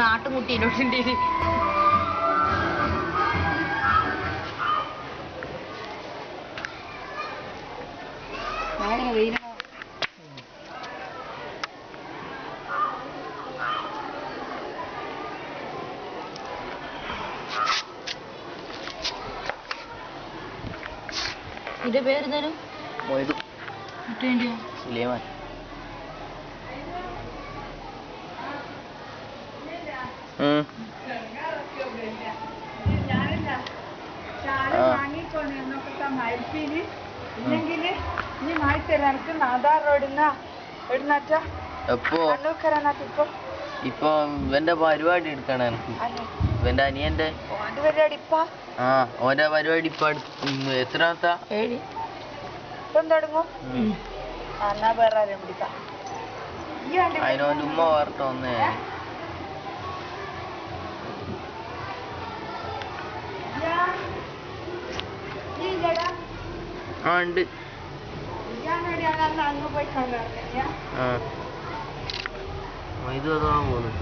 നാട്ടുമുട്ടിയിട്ടുണ്ട് ഇതിന്റെ പേര് തരും സുലൈമാൻ. ഇപ്പൊ ഇവന്റെ പരിപാടി എടുക്കണം എനിക്ക്. ഇവന്റെ അനിയന്റെ ഓന്റെ പരിപാടി ഇപ്പൊ എത്രാമത്താ? അതിനോന്റെ ഉമ്മ വേർട്ടോ ഒന്നേ. ആ ഉണ്ട്. ഇത് അതാണ് പോകുന്നത്.